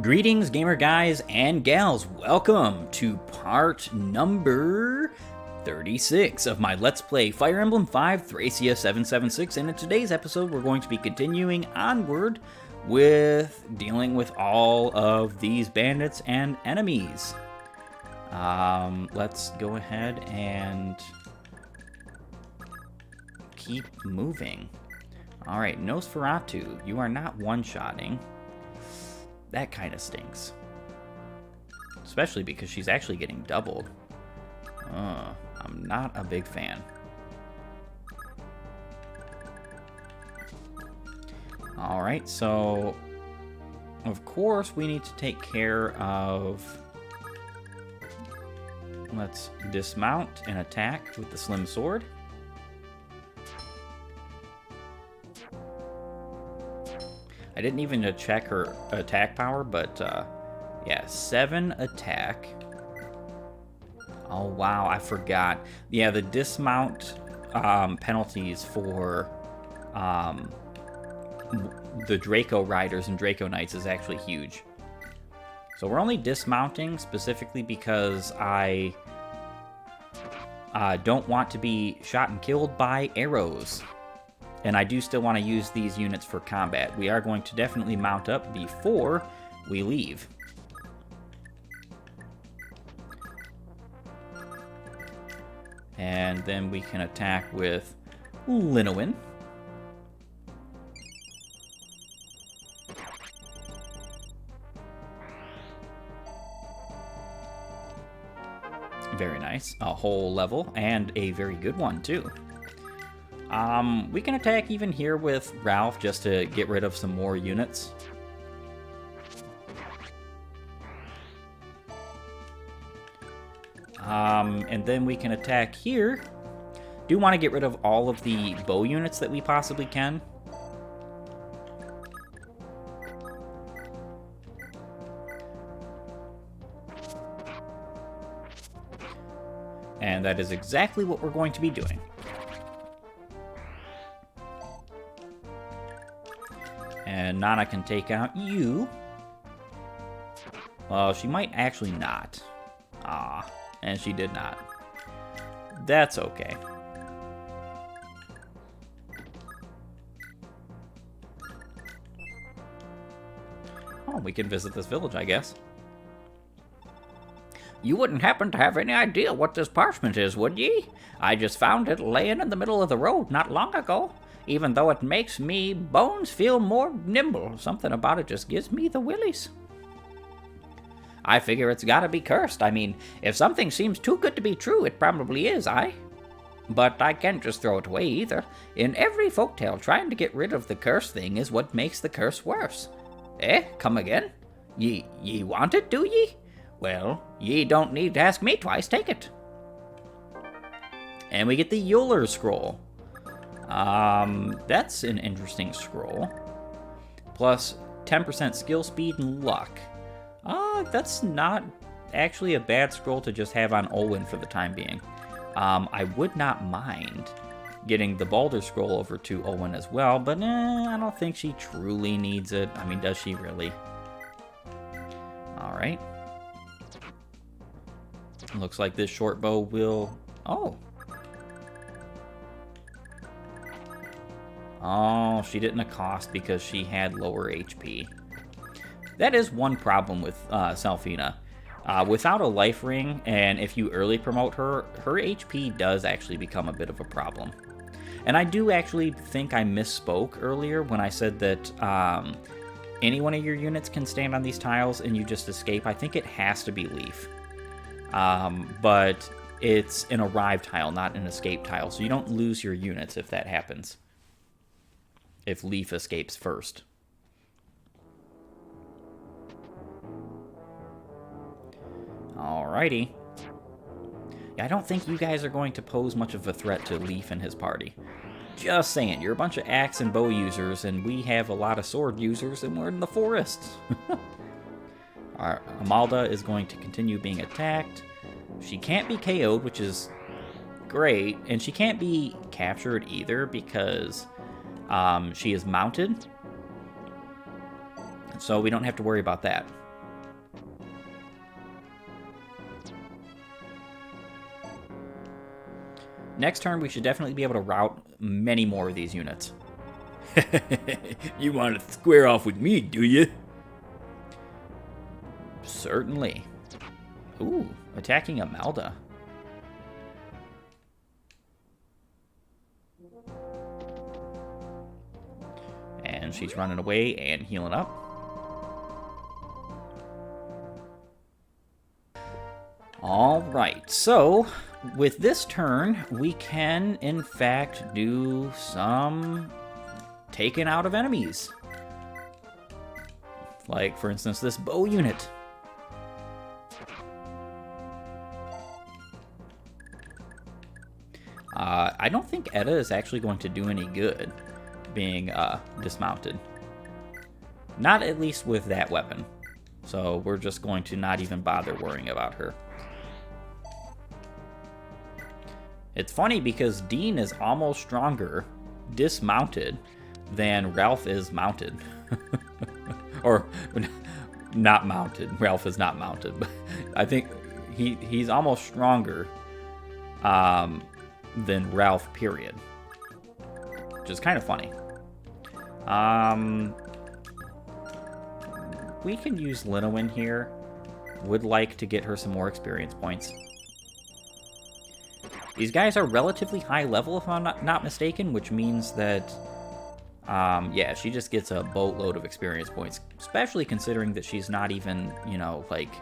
Greetings, gamer guys and gals. Welcome to part number 36 of my Let's Play Fire Emblem 5 Thracia 776. And in today's episode, we're going to be continuing onward with dealing with all of these bandits and enemies. Let's go ahead and keep moving. Alright, Nosferatu, you are not one-shotting. That kind of stinks. Especially because she's actually getting doubled. I'm not a big fan. Alright, so of course we need to take care of... Let's dismount and attack with the slim sword. I didn't even check her attack power, but yeah, 7 attack. Oh wow, I forgot. Yeah, the dismount penalties for the Draco Riders and Draco Knights is actually huge. So we're only dismounting specifically because I don't want to be shot and killed by arrows. And I do still want to use these units for combat. We are going to definitely mount up before we leave. And then we can attack with Linowin. Very nice. A whole level, and a very good one, too. We can attack even here with Ralph just to get rid of some more units. And then we can attack here. Do want to get rid of all of the bow units that we possibly can. And that is exactly what we're going to be doing. And Nana can take out you. Well, she might actually not. Ah, and she did not. That's okay. Oh, we can visit this village, I guess. You wouldn't happen to have any idea what this parchment is, would ye? I just found it laying in the middle of the road not long ago. Even though it makes me bones feel more nimble, something about it just gives me the willies. I figure it's gotta be cursed. I mean, if something seems too good to be true, it probably is, But I can't just throw it away either. In every folktale, trying to get rid of the curse thing is what makes the curse worse. Come again? Ye want it, do ye? Well, ye don't need to ask me twice, take it. And we get the Euler scroll. That's an interesting scroll. Plus 10% skill speed and luck. That's not actually a bad scroll to just have on Olwen for the time being. I would not mind getting the Balder scroll over to Olwen as well, but I don't think she truly needs it. I mean, does she really? Alright. Looks like this short bow will... Oh, she didn't accost because she had lower HP. That is one problem with Selfina. Without a life ring, and if you early promote her, her HP does actually become a bit of a problem. And I do actually think I misspoke earlier when I said that any one of your units can stand on these tiles and you just escape. I think it has to be Leaf. But it's an arrive tile, not an escape tile, so you don't lose your units if that happens. If Leaf escapes first. Alrighty. Yeah, I don't think you guys are going to pose much of a threat to Leaf and his party. Just saying, you're a bunch of axe and bow users, and we have a lot of sword users, and we're in the forest. Alright, Amalda is going to continue being attacked. She can't be KO'd, which is great, and she can't be captured either because she is mounted. So we don't have to worry about that. Next turn, we should definitely be able to route many more of these units. You want to square off with me, do you? Certainly. Ooh, attacking Amalda. And she's running away and healing up. Alright, so with this turn, we can in fact do some taking out of enemies. Like, for instance, this bow unit. I don't think Edda is actually going to do any good being dismounted. Not at least with that weapon. So we're just going to not even bother worrying about her. It's funny because Dean is almost stronger dismounted than Ralph is mounted. Or not mounted. Ralph is not mounted, but I think he's almost stronger than Ralph, period. Which is kind of funny. We can use Linowin here. Would like to get her some more experience points. These guys are relatively high level, if I'm not mistaken, which means that, yeah, she just gets a boatload of experience points, especially considering that she's not even, you know, like,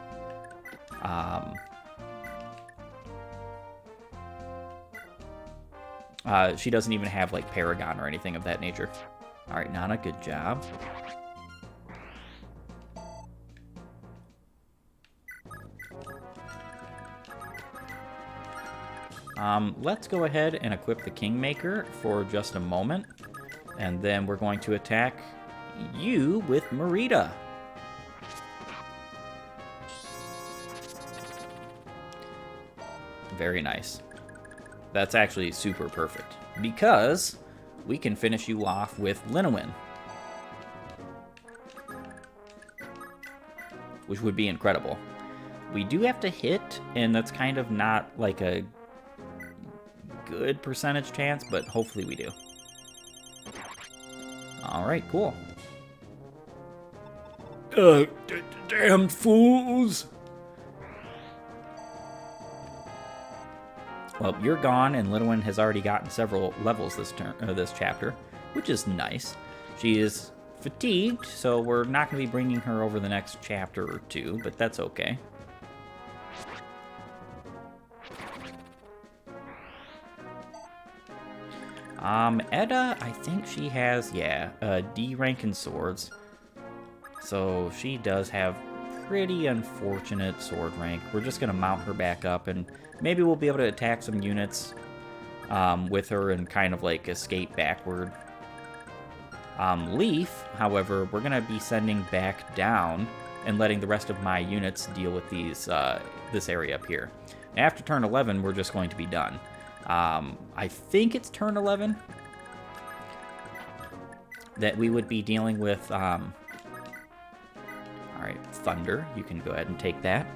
she doesn't even have, like, Paragon or anything of that nature. All right, Nana, good job. Let's go ahead and equip the Kingmaker for just a moment, and then we're going to attack you with Mareeta. Very nice. That's actually super perfect, because we can finish you off with Linowin, which would be incredible. We do have to hit, and that's kind of not like a good percentage chance, but hopefully we do. Alright, cool. Damn fools! Well, you're gone, and Linowin has already gotten several levels this chapter, which is nice. She is fatigued, so we're not going to be bringing her over the next chapter or two, but that's okay. Edda, I think she has, yeah, D rank in swords. So she does have pretty unfortunate sword rank. We're just going to mount her back up, and maybe we'll be able to attack some units with her and kind of like escape backward. Leaf, however, we're going to be sending back down and letting the rest of my units deal with these this area up here. After turn 11, we're just going to be done. I think it's turn 11 that we would be dealing with. All right, Thunder, you can go ahead and take that.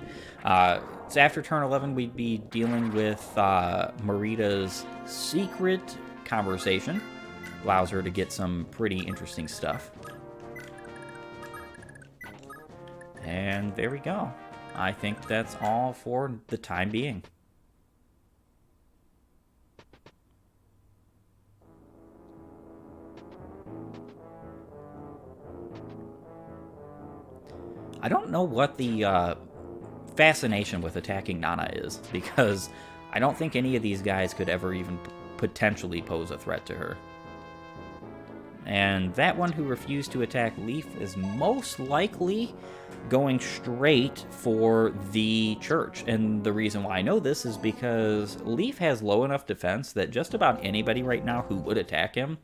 So after turn 11, we'd be dealing with Mareeta's secret conversation. Allows her to get some pretty interesting stuff. And there we go. I think that's all for the time being. I don't know what the fascination with attacking Nana is, because I don't think any of these guys could ever even potentially pose a threat to her. And that one who refused to attack Leaf is most likely going straight for the church. And the reason why I know this is because Leaf has low enough defense that just about anybody right now who would attack him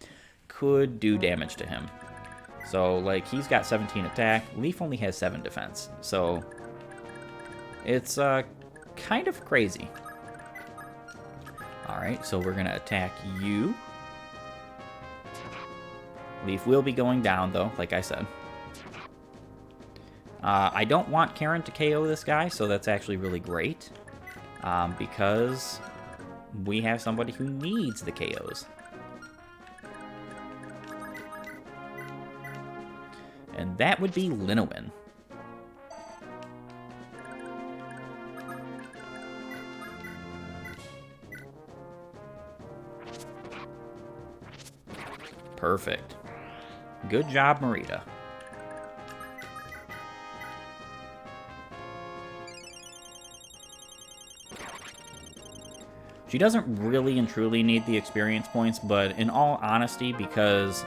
could do damage to him. So, like, he's got 17 attack. Leaf only has 7 defense. So, it's kind of crazy. Alright, so we're going to attack you. Leaf will be going down, though, like I said. I don't want Karen to KO this guy, so that's actually really great. Because we have somebody who needs the KOs. And that would be Linowin. Perfect. Good job, Mareeta. She doesn't really and truly need the experience points, but in all honesty, because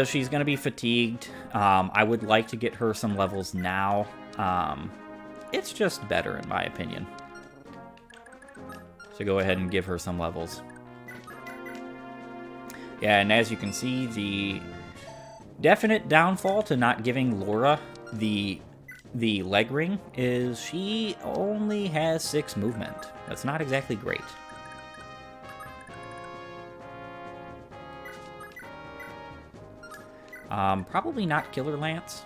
she's going to be fatigued, I would like to get her some levels now. It's just better, in my opinion. So go ahead and give her some levels. Yeah, and as you can see, the definite downfall to not giving Laura the leg ring is she only has 6 movement. That's not exactly great. Probably not Killer Lance.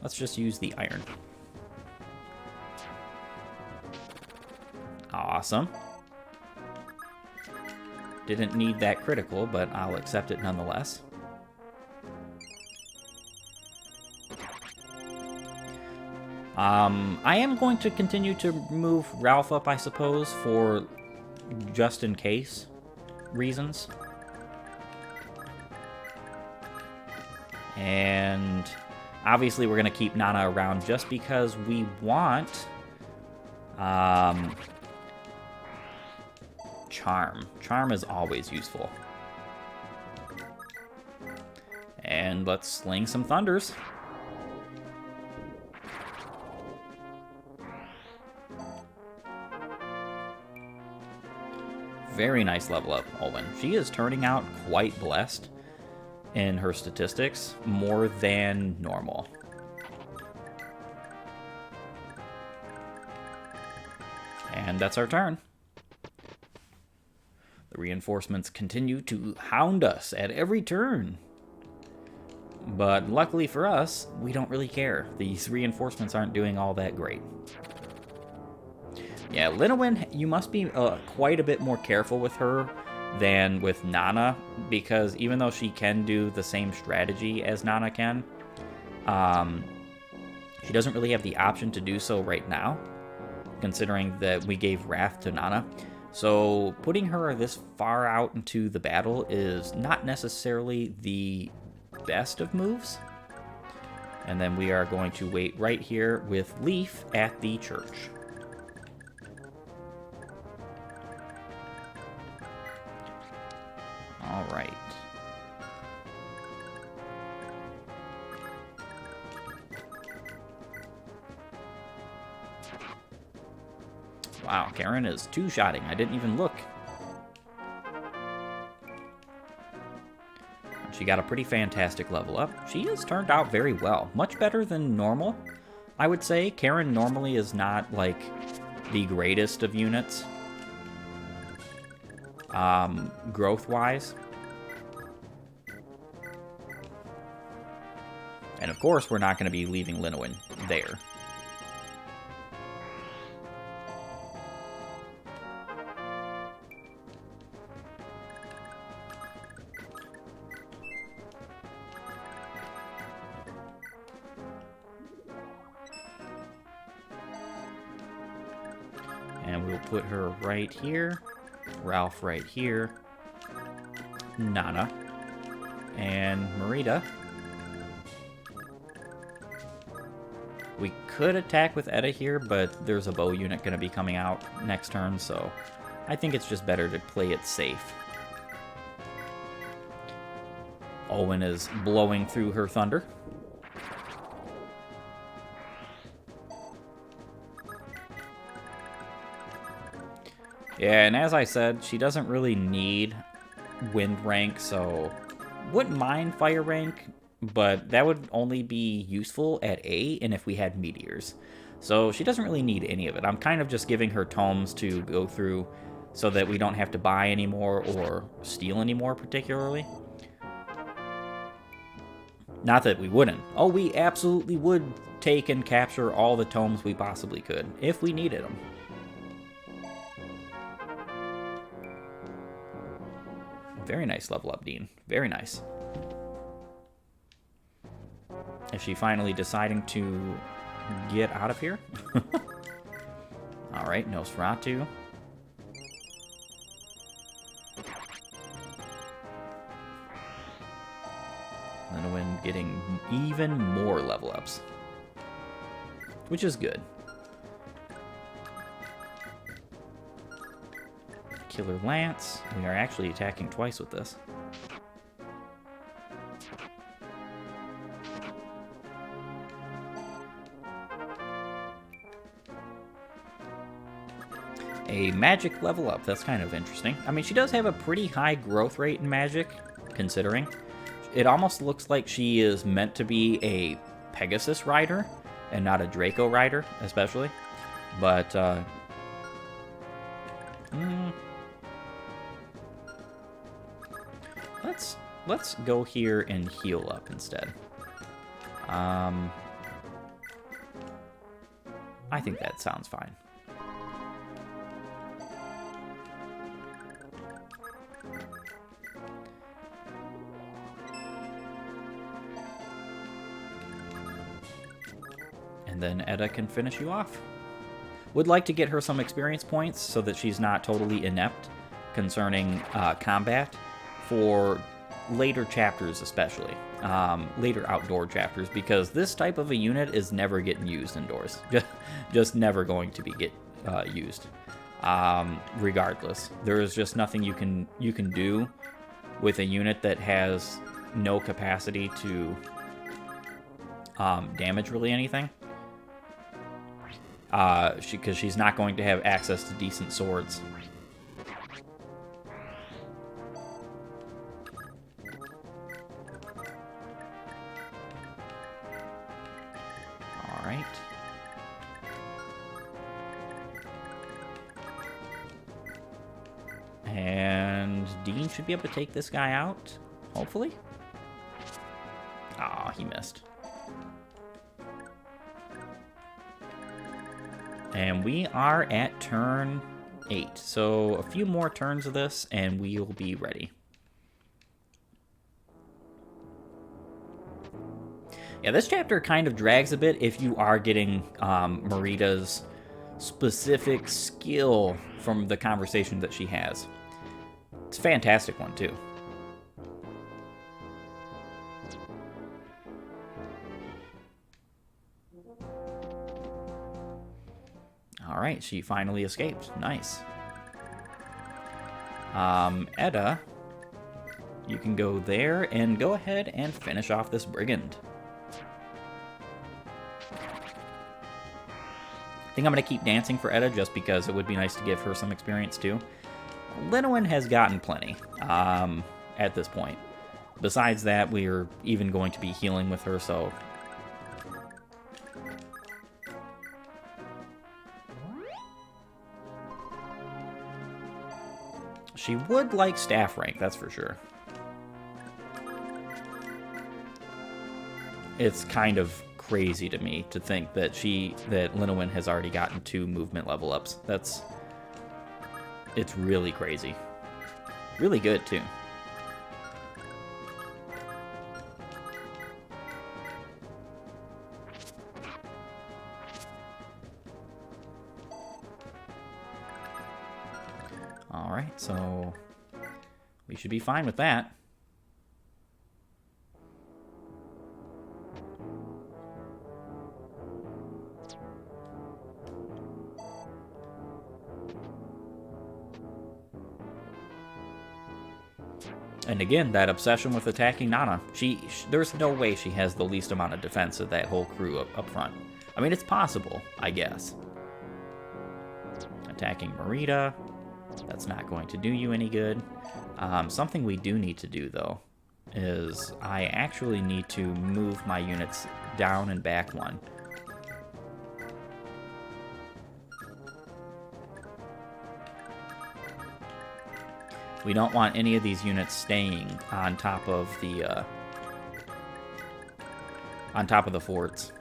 Let's just use the iron. Awesome. Didn't need that critical, but I'll accept it nonetheless. I am going to continue to move Ralph up, I suppose, for just in case reasons. And obviously we're going to keep Nana around just because we want Charm. Charm is always useful. And let's sling some thunders. Very nice level up, Olwen. She is turning out quite blessed in her statistics, more than normal. And that's our turn. The reinforcements continue to hound us at every turn. But luckily for us, we don't really care. These reinforcements aren't doing all that great. Yeah, Linowin, you must be quite a bit more careful with her than with Nana, because even though she can do the same strategy as Nana can, she doesn't really have the option to do so right now, considering that we gave Wrath to Nana. So putting her this far out into the battle is not necessarily the best of moves. And then we are going to wait right here with Leaf at the church. All right. Wow, Karen is two-shotting. I didn't even look. She got a pretty fantastic level up. She has turned out very well. Much better than normal, I would say. Karen normally is not, like, the greatest of units. Growth-wise. And of course, we're not going to be leaving Linowin there. And we'll put her right here. Ralph right here. Nana. And Mareeta. We could attack with Etta here, but there's a bow unit going to be coming out next turn, so I think it's just better to play it safe. Olwen is blowing through her thunder. Yeah, and as I said, she doesn't really need wind rank, so wouldn't mind fire rank, but that would only be useful at A and if we had meteors. So she doesn't really need any of it. I'm kind of just giving her tomes to go through so that we don't have to buy anymore or steal anymore particularly. Not that we wouldn't. Oh, we absolutely would take and capture all the tomes we possibly could if we needed them. Very nice level up, Dean. Very nice. Is she finally deciding to get out of here? Alright, Nosferatu. Linowin getting even more level ups, which is good. Killer Lance. We are actually attacking twice with this. A magic level up. That's kind of interesting. I mean, she does have a pretty high growth rate in magic, considering. It almost looks like she is meant to be a Pegasus rider and not a Draco rider, especially. But, let's go here and heal up instead. I think that sounds fine. And then Edda can finish you off. Would like to get her some experience points so that she's not totally inept concerning combat for later chapters, especially. Later outdoor chapters, because this type of a unit is never getting used indoors. Just never going to be used. Regardless. There is just nothing you can do with a unit that has no capacity to damage really anything. Because she's not going to have access to decent swords. Alright. And Dean should be able to take this guy out, hopefully. Ah, he missed. And we are at turn 8. So a few more turns of this, and we'll be ready. Yeah, this chapter kind of drags a bit if you are getting Mareeta's specific skill from the conversation that she has. It's a fantastic one, too. Alright, she finally escaped. Nice. Edda, you can go there and go ahead and finish off this brigand. I think I'm going to keep dancing for Edda just because it would be nice to give her some experience too. Linowin has gotten plenty at this point. Besides that, we're even going to be healing with her, so... She would like staff rank, that's for sure. It's kind of crazy to me to think that Linowin has already gotten 2 movement level ups. It's really crazy. Really good, too. Alright, so we should be fine with that. And again, that obsession with attacking Nana. There's no way she has the least amount of defense of that whole crew up front. I mean, it's possible, I guess. Attacking Mareeta. That's not going to do you any good. Something we do need to do, though, is I actually need to move my units down and back 1. We don't want any of these units staying on top of the forts.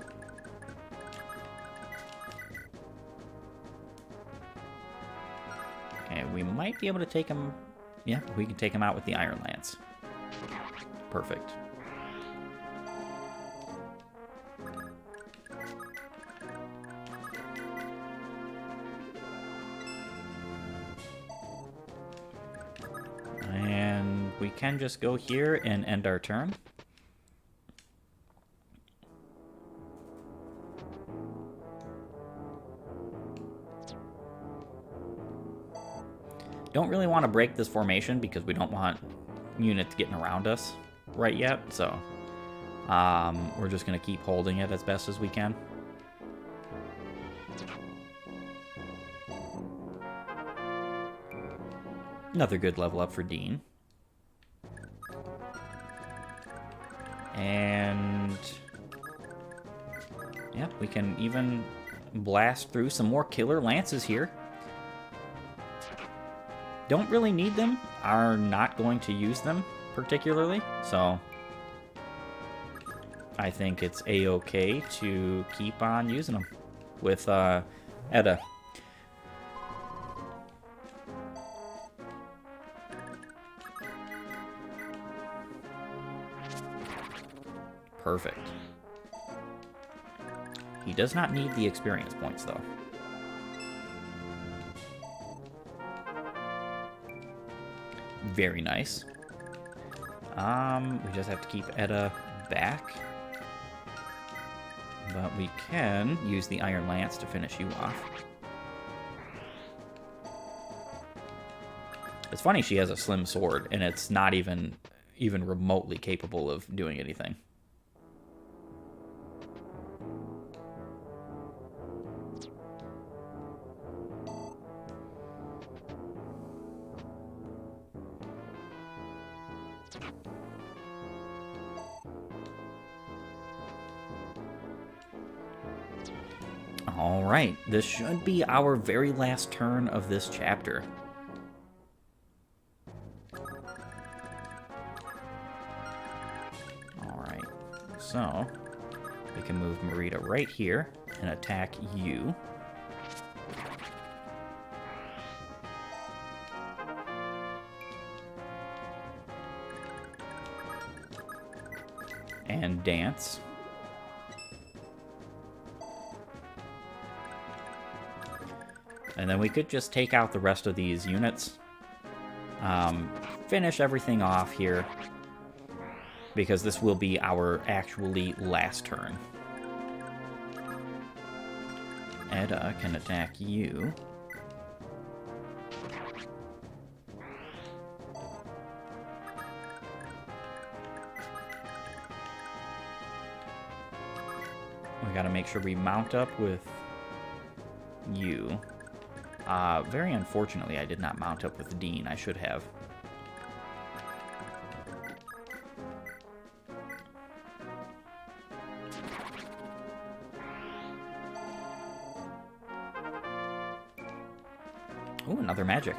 Okay, we might be able to take them Yeah, we can take him out with the Iron Lance. Perfect. And we can just go here and end our turn. Don't really want to break this formation because we don't want units getting around us right yet, so we're just going to keep holding it as best as we can. Another good level up for Dean. And yeah, we can even blast through some more killer lances here. Don't really need them, are not going to use them particularly, so I think it's a-okay to keep on using them with Edda. Perfect. He does not need the experience points, though. Very nice. We just have to keep Edda back. But we can use the Iron Lance to finish you off. It's funny she has a slim sword, and it's not even remotely capable of doing anything. Alright, this should be our very last turn of this chapter. Alright, so we can move Mareeta right here and attack you. And dance. And then we could just take out the rest of these units. Finish everything off here. Because this will be our actually last turn. Edda can attack you. We gotta make sure we mount up with you. Very unfortunately, I did not mount up with Dean. I should have. Ooh, another magic.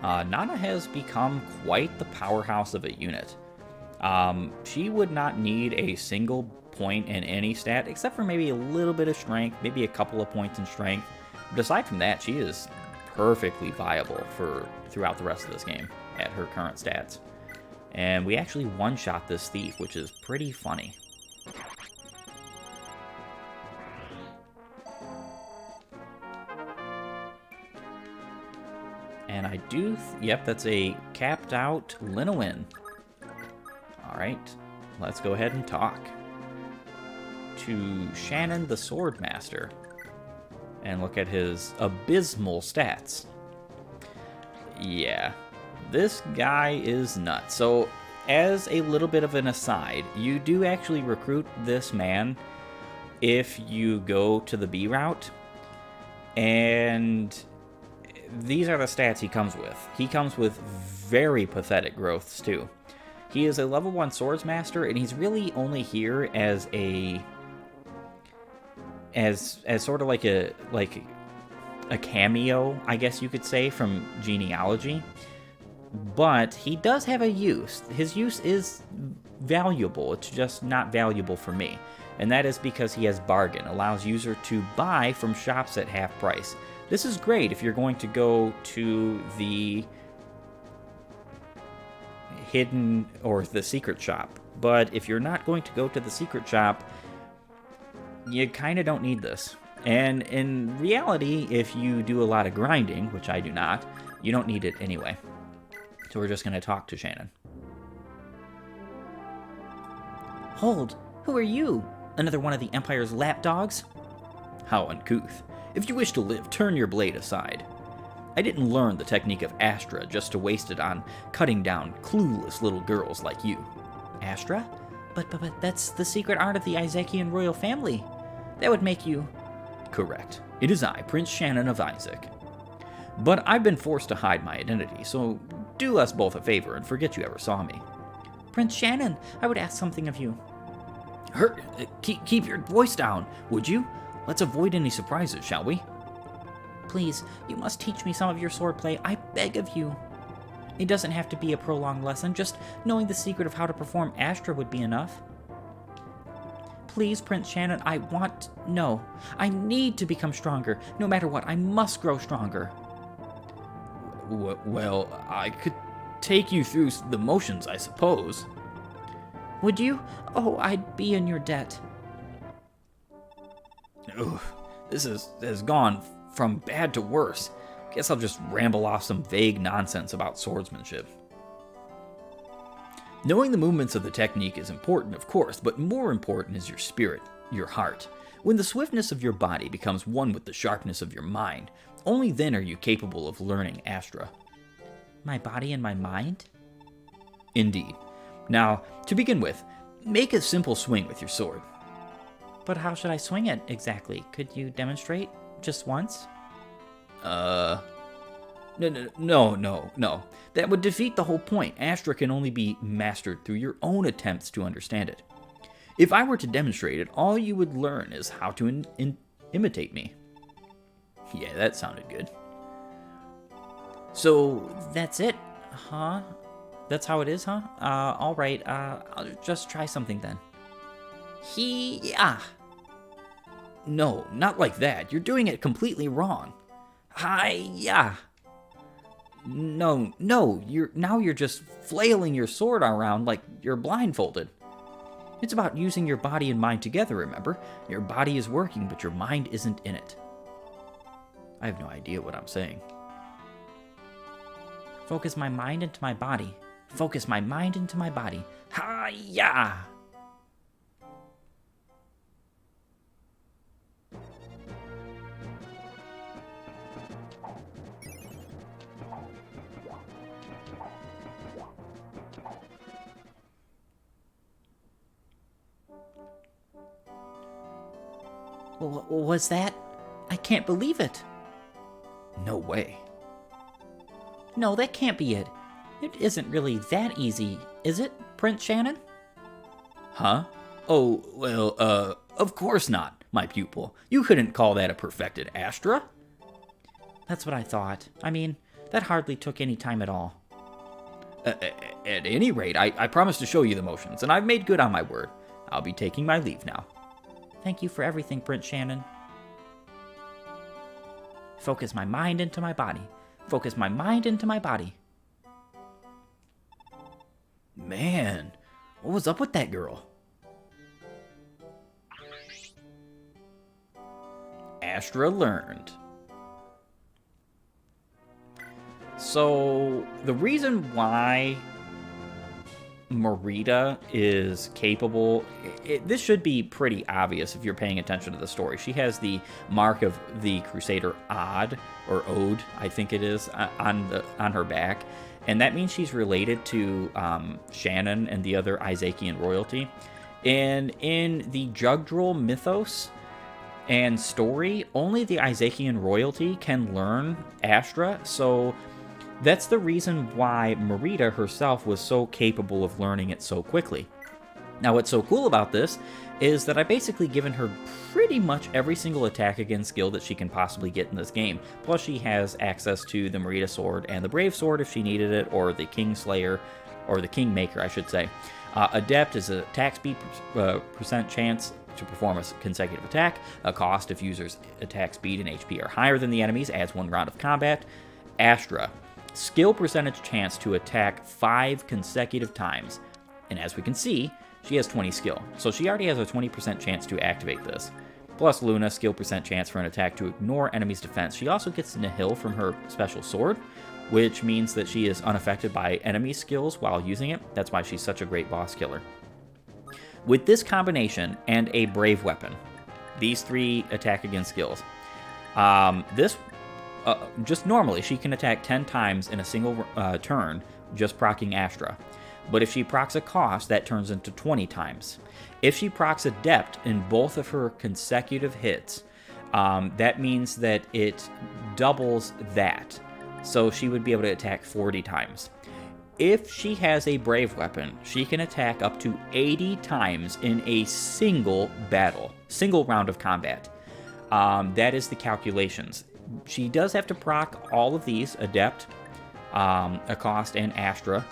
Nana has become quite the powerhouse of a unit. She would not need a single point in any stat, except for maybe a little bit of strength, maybe a couple of points in strength. But aside from that, she is perfectly viable for throughout the rest of this game at her current stats. And we actually one-shot this thief, which is pretty funny. And I do... yep, that's a capped out Linowin. Alright, let's go ahead and talk to Shannon the Swordmaster. And look at his abysmal stats. Yeah, this guy is nuts. So, as a little bit of an aside, you do actually recruit this man if you go to the B route. And these are the stats he comes with. He comes with very pathetic growths, too. He is a level 1 Swordsmaster, and he's really only here as a... as sort of like a cameo, I guess you could say, from Genealogy. But he does have a use. His use is valuable. It's just not valuable for me. And that is because he has Bargain. Allows user to buy from shops at half price. This is great if you're going to go to the hidden or the secret shop. But if you're not going to go to the secret shop, you kind of don't need this. And in reality, if you do a lot of grinding, which I do not, you don't need it anyway. So we're just going to talk to Shannon. Hold, who are you? Another one of the Empire's lapdogs? How uncouth. If you wish to live, turn your blade aside. I didn't learn the technique of Astra just to waste it on cutting down clueless little girls like you. Astra? But that's the secret art of the Isaac'ian royal family. That would make you... Correct. It is I, Prince Shannon of Isaac. But I've been forced to hide my identity, so do us both a favor and forget you ever saw me. Prince Shannon, I would ask something of you. Keep your voice down, would you? Let's avoid any surprises, shall we? Please, you must teach me some of your swordplay, I beg of you. It doesn't have to be a prolonged lesson, just knowing the secret of how to perform Astra would be enough. Please, Prince Shannon, No, I need to become stronger. No matter what, I must grow stronger. Well, I could take you through the motions, I suppose. Would you? Oh, I'd be in your debt. Oof, this has gone from bad to worse. Guess I'll just ramble off some vague nonsense about swordsmanship. Knowing the movements of the technique is important, of course, but more important is your spirit, your heart. When the swiftness of your body becomes one with the sharpness of your mind, only then are you capable of learning Astra. My body and my mind? Indeed. Now, to begin with, make a simple swing with your sword. But how should I swing it exactly? Could you demonstrate just once? No. That would defeat the whole point. Astra can only be mastered through your own attempts to understand it. If I were to demonstrate it, all you would learn is how to imitate me. Yeah, that sounded good. So, that's it, huh? That's how it is, huh? Alright, I'll just try something then. No, not like that. You're doing it completely wrong. Hi-ya! No, you're just flailing your sword around like you're blindfolded. It's about using your body and mind together, remember? Your body is working, but your mind isn't in it. I have no idea what I'm saying. Focus my mind into my body. Focus my mind into my body. Hi-ya! Was that? I can't believe it. No way. No, that can't be it. It isn't really that easy, is it, Prince Shannon? Huh? Oh, well, of course not, my pupil. You couldn't call that a perfected Astra. That's what I thought. I mean, that hardly took any time at all. At any rate, I promised to show you the motions, and I've made good on my word. I'll be taking my leave now. Thank you for everything, Prince Shannon. Focus my mind into my body. Focus my mind into my body. Man, what was up with that girl? Astra learned. So, the reason why Mareeta is capable, this should be pretty obvious if you're paying attention to the story. She has the mark of the Crusader Ode, I think it is, on her back, and that means she's related to Shannon and the other Isaac'ian royalty. And in the Jugdral mythos and story, only the Isaac'ian royalty can learn Astra, so that's the reason why Mareeta herself was so capable of learning it so quickly. Now, what's so cool about this is that I've basically given her pretty much every single attack again skill that she can possibly get in this game. Plus, she has access to the Mareeta sword and the Brave sword if she needed it, or the Kingslayer, or the Kingmaker, I should say. Adept is an attack speed percent chance to perform a consecutive attack. A cost if users' attack speed and HP are higher than the enemy's, adds 1 round of combat. Astra. skill percentage chance to attack 5 consecutive times. And as we can see, she has 20 skill, so she already has a 20% chance to activate this. Plus Luna, skill percent chance for an attack to ignore enemy's defense. She also gets Nihil from her special sword, which means that she is unaffected by enemy skills while using it. That's why she's such a great boss killer. With this combination and a brave weapon, these 3 attack against skills, just normally she can attack 10 times in a single turn, just proccing Astra. But if she procs a cost, that turns into 20 times. If she procs Adept in both of her consecutive hits, that means that it doubles that. So she would be able to attack 40 times. If she has a brave weapon, she can attack up to 80 times in a single battle, single round of combat. That is the calculations. She does have to proc all of these, Adept, Accost, and Astra.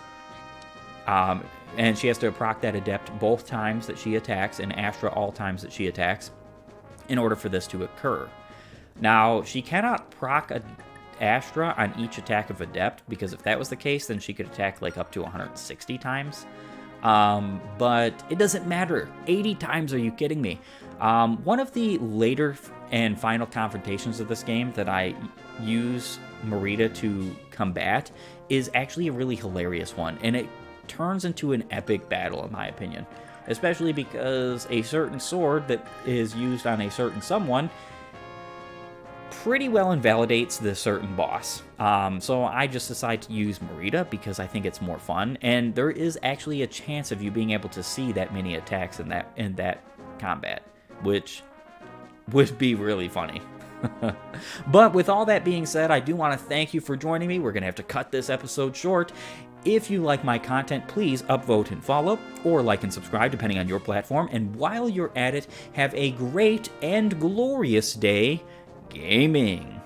And she has to proc that Adept both times that she attacks, and Astra all times that she attacks, in order for this to occur. Now, she cannot proc Astra on each attack of Adept, because if that was the case, then she could attack like up to 160 times. But it doesn't matter. 80 times, are you kidding me? One of the later and final confrontations of this game that I use Mareeta to combat is actually a really hilarious one, and it turns into an epic battle, in my opinion. Especially because a certain sword that is used on a certain someone pretty well invalidates the certain boss. So I just decide to use Mareeta because I think it's more fun, and there is actually a chance of you being able to see that many attacks in that combat, which would be really funny. But with all that being said, I do want to thank you for joining me. We're going to have to cut this episode short. If you like my content, please upvote and follow, or like and subscribe depending on your platform. And while you're at it, have a great and glorious day gaming.